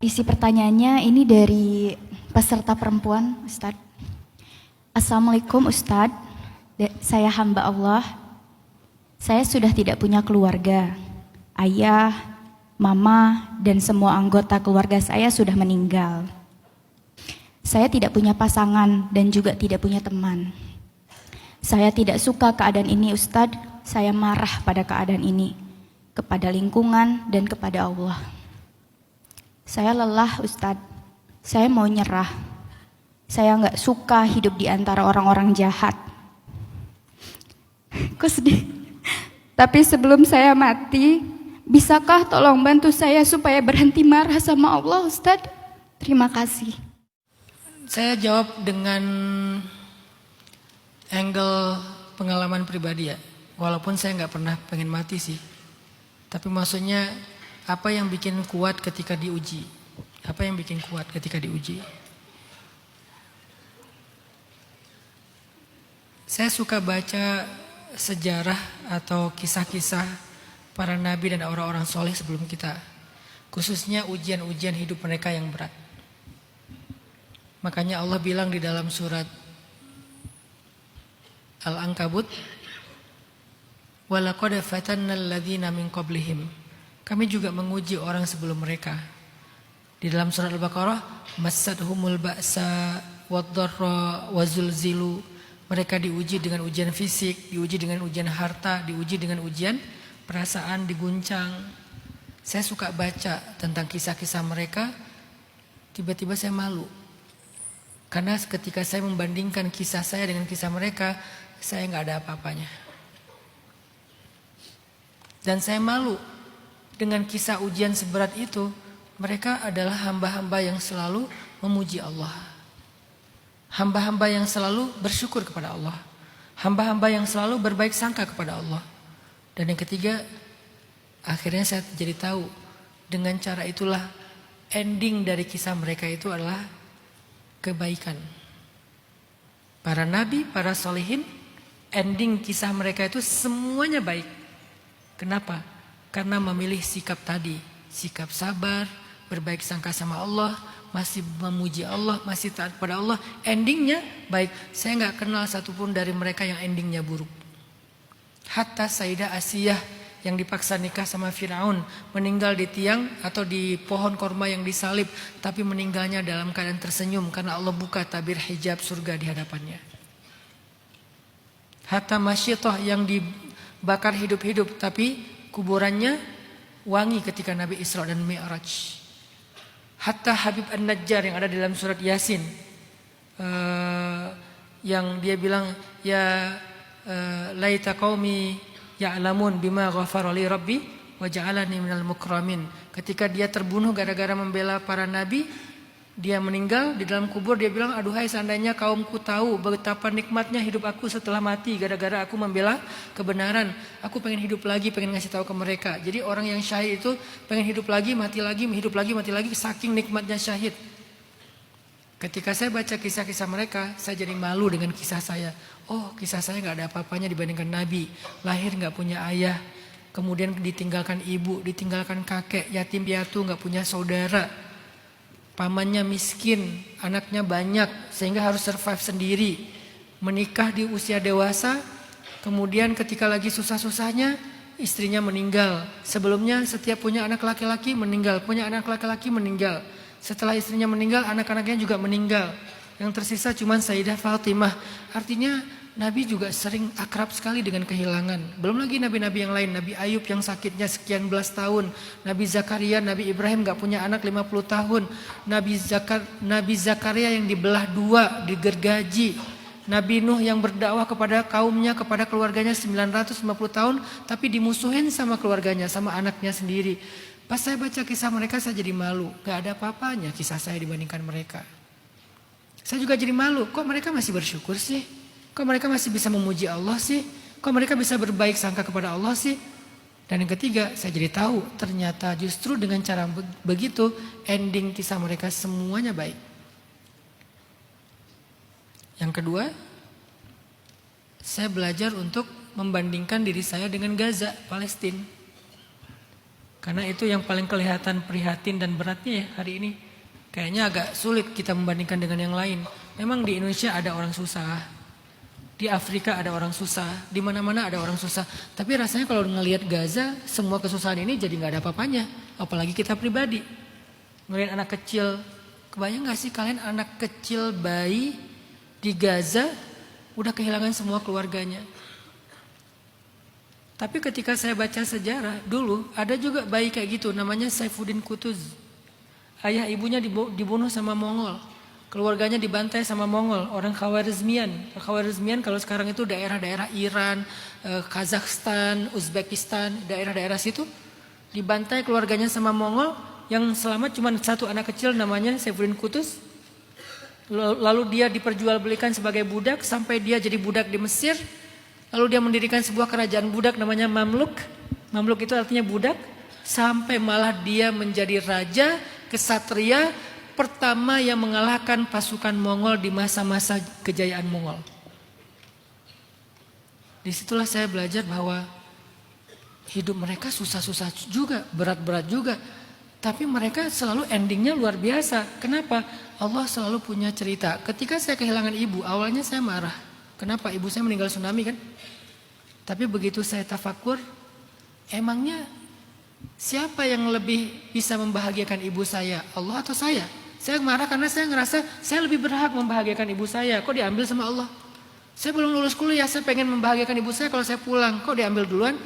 Isi pertanyaannya ini dari peserta perempuan, Ustadz. Assalamualaikum Ustadz, saya hamba Allah. Saya sudah tidak punya keluarga. Ayah, mama, dan semua anggota keluarga saya sudah meninggal. Saya tidak punya pasangan dan juga tidak punya teman. Saya tidak suka keadaan ini Ustadz. Saya marah pada keadaan ini, kepada lingkungan dan kepada Allah. Saya lelah Ustadz, saya mau nyerah. Saya nggak suka hidup di antara orang-orang jahat. Kok sedih? Tapi sebelum saya mati, bisakah tolong bantu saya supaya berhenti marah sama Allah Ustadz? Terima kasih. Saya jawab dengan angle pengalaman pribadi ya. Walaupun saya nggak pernah pengen mati sih. Tapi maksudnya apa yang bikin kuat ketika diuji? Apa yang bikin kuat ketika diuji? Saya suka baca sejarah atau kisah-kisah para nabi dan orang-orang soleh sebelum kita. Khususnya ujian-ujian hidup mereka yang berat. Makanya Allah bilang di dalam surat Al-Ankabut, وَلَقَدْ فَتَنَّا الَّذِينَ مِنْ قَبْلِهِمْ. Kami juga menguji orang sebelum mereka. Di dalam surat Al-Baqarah, masadhumul ba'sa wad-dharra wazulzilu. Mereka diuji dengan ujian fisik, diuji dengan ujian harta, diuji dengan ujian perasaan, diguncang. Saya suka baca tentang kisah-kisah mereka, tiba-tiba saya malu. Karena ketika saya membandingkan kisah saya dengan kisah mereka, saya nggak ada apa-apanya. Dan saya malu. Dengan kisah ujian seberat itu, mereka adalah hamba-hamba yang selalu memuji Allah. Hamba-hamba yang selalu bersyukur kepada Allah. Hamba-hamba yang selalu berbaik sangka kepada Allah. Dan yang ketiga, akhirnya saya jadi tahu, dengan cara itulah ending dari kisah mereka itu adalah kebaikan. Para nabi, para solehin, ending kisah mereka itu semuanya baik. Kenapa? Karena memilih sikap tadi, sikap sabar, berbaik sangka sama Allah, masih memuji Allah, masih taat pada Allah, endingnya baik. Saya nggak kenal satupun dari mereka yang endingnya buruk. Hatta Sayyidah Asiyah yang dipaksa nikah sama Firaun, meninggal di tiang atau di pohon korma yang disalib, tapi meninggalnya dalam keadaan tersenyum karena Allah buka tabir hijab surga di hadapannya. Hatta Masyitah yang dibakar hidup-hidup, tapi kuburannya wangi ketika Nabi Isra dan Mi'raj. Hatta Habib An-Najjar yang ada dalam surat Yasin, yang dia bilang, ya laita qaumi ya'lamun bima ghafara li rabbi wa ja'alani minal mukramin. Ketika dia terbunuh gara-gara membela para nabi, dia meninggal di dalam kubur, dia bilang, aduhai seandainya kaumku tahu betapa nikmatnya hidup aku setelah mati gara-gara aku membela kebenaran. Aku pengen hidup lagi, pengen ngasih tahu ke mereka. Jadi orang yang syahid itu pengen hidup lagi, mati lagi, hidup lagi, mati lagi, saking nikmatnya syahid. Ketika saya baca kisah-kisah mereka, saya jadi malu dengan kisah saya. Oh, kisah saya gak ada apa-apanya dibandingkan Nabi. Lahir gak punya ayah, kemudian ditinggalkan ibu, ditinggalkan kakek, yatim piatu, gak punya saudara. Pamannya miskin, anaknya banyak sehingga harus survive sendiri. Menikah di usia dewasa, kemudian ketika lagi susah-susahnya istrinya meninggal. Sebelumnya setiap punya anak laki-laki meninggal, punya anak laki-laki meninggal. Setelah istrinya meninggal, anak-anaknya juga meninggal. Yang tersisa cuma Sayyidah Fatimah. Artinya Nabi juga sering akrab sekali dengan kehilangan. Belum lagi nabi-nabi yang lain. Nabi Ayub yang sakitnya sekian belas tahun. Nabi Zakaria, Nabi Ibrahim gak punya anak 50 tahun. Nabi Zakaria yang dibelah dua, digergaji. Nabi Nuh yang berdakwah kepada kaumnya, kepada keluarganya 950 tahun. Tapi dimusuhin sama keluarganya, sama anaknya sendiri. Pas saya baca kisah mereka saya jadi malu. Gak ada apa-apanya kisah saya dibandingkan mereka. Saya juga jadi malu. Kok mereka masih bersyukur sih? Kok mereka masih bisa memuji Allah sih? Kok mereka bisa berbaik sangka kepada Allah sih? Dan yang ketiga, saya jadi tahu ternyata justru dengan cara begitu ending kisah mereka semuanya baik. Yang kedua, saya belajar untuk membandingkan diri saya dengan Gaza, Palestina. Karena itu yang paling kelihatan prihatin dan beratnya ya hari ini. Kayaknya agak sulit kita membandingkan dengan yang lain. Memang di Indonesia ada orang susah, di Afrika ada orang susah, di mana-mana ada orang susah. Tapi rasanya kalau ngelihat Gaza, semua kesusahan ini jadi nggak ada apa-apanya. Apalagi kita pribadi. Ngelihat anak kecil, kebayang nggak sih kalian anak kecil bayi di Gaza udah kehilangan semua keluarganya. Tapi ketika saya baca sejarah, dulu ada juga bayi kayak gitu, namanya Saifuddin Qutuz. Ayah ibunya dibunuh sama Mongol. Keluarganya dibantai sama Mongol, orang Khawarizmian. Khawarizmian kalau sekarang itu daerah-daerah Iran, Kazakhstan, Uzbekistan, daerah-daerah situ. Dibantai keluarganya sama Mongol, yang selamat cuma satu anak kecil namanya Saifuddin Qutuz. Lalu dia diperjualbelikan sebagai budak sampai dia jadi budak di Mesir. Lalu dia mendirikan sebuah kerajaan budak namanya Mamluk. Mamluk itu artinya budak. Sampai malah dia menjadi raja kesatria pertama yang mengalahkan pasukan Mongol di masa-masa kejayaan Mongol. Disitulah saya belajar bahwa hidup mereka susah-susah juga, berat-berat juga. Tapi mereka selalu endingnya luar biasa. Kenapa? Allah selalu punya cerita. Ketika saya kehilangan ibu, awalnya saya marah. Kenapa? Ibu saya meninggal tsunami kan? Tapi begitu saya tafakur, emangnya siapa yang lebih bisa membahagiakan ibu saya? Allah atau saya? Saya marah karena saya ngerasa saya lebih berhak membahagiakan ibu saya. Kok diambil sama Allah? Saya belum lulus kuliah, saya pengen membahagiakan ibu saya kalau saya pulang. Kok diambil duluan?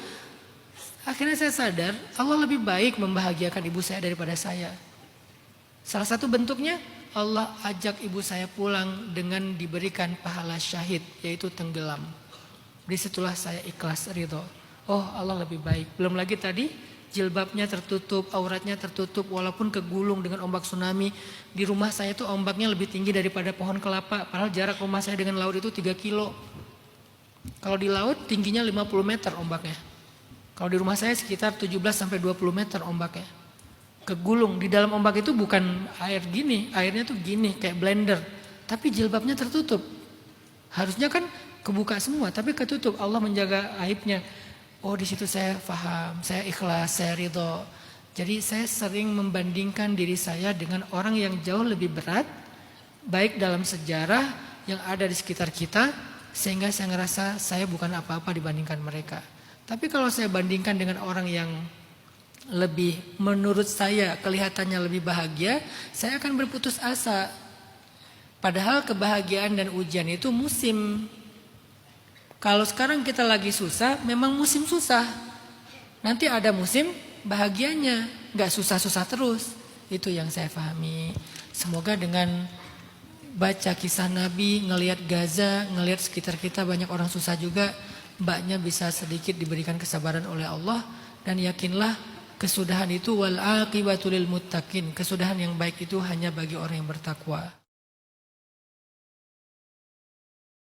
Akhirnya saya sadar Allah lebih baik membahagiakan ibu saya daripada saya. Salah satu bentuknya Allah ajak ibu saya pulang dengan diberikan pahala syahid, yaitu tenggelam. Disitulah saya ikhlas ridho. Oh Allah lebih baik. Belum lagi tadi jilbabnya tertutup, auratnya tertutup walaupun kegulung dengan ombak tsunami. Di rumah saya itu ombaknya lebih tinggi daripada pohon kelapa. Padahal jarak rumah saya dengan laut itu 3 kilo. Kalau di laut tingginya 50 meter ombaknya. Kalau di rumah saya sekitar 17 sampai 20 meter ombaknya. Kegulung, di dalam ombak itu bukan air gini, airnya tuh gini kayak blender. Tapi jilbabnya tertutup. Harusnya kan kebuka semua, tapi ketutup. Allah menjaga aibnya. Oh di situ saya paham, saya ikhlas, saya ridho. Jadi saya sering membandingkan diri saya dengan orang yang jauh lebih berat, baik dalam sejarah yang ada di sekitar kita, sehingga saya ngerasa saya bukan apa-apa dibandingkan mereka. Tapi kalau saya bandingkan dengan orang yang lebih menurut saya kelihatannya lebih bahagia, saya akan berputus asa. Padahal kebahagiaan dan ujian itu musim. Kalau sekarang kita lagi susah, memang musim susah. Nanti ada musim bahagianya, gak susah-susah terus. Itu yang saya pahami. Semoga dengan baca kisah Nabi, ngelihat Gaza, ngelihat sekitar kita banyak orang susah juga, mbaknya bisa sedikit diberikan kesabaran oleh Allah. Dan yakinlah kesudahan itu wal aqibatu lil muttaqin. Kesudahan yang baik itu hanya bagi orang yang bertakwa.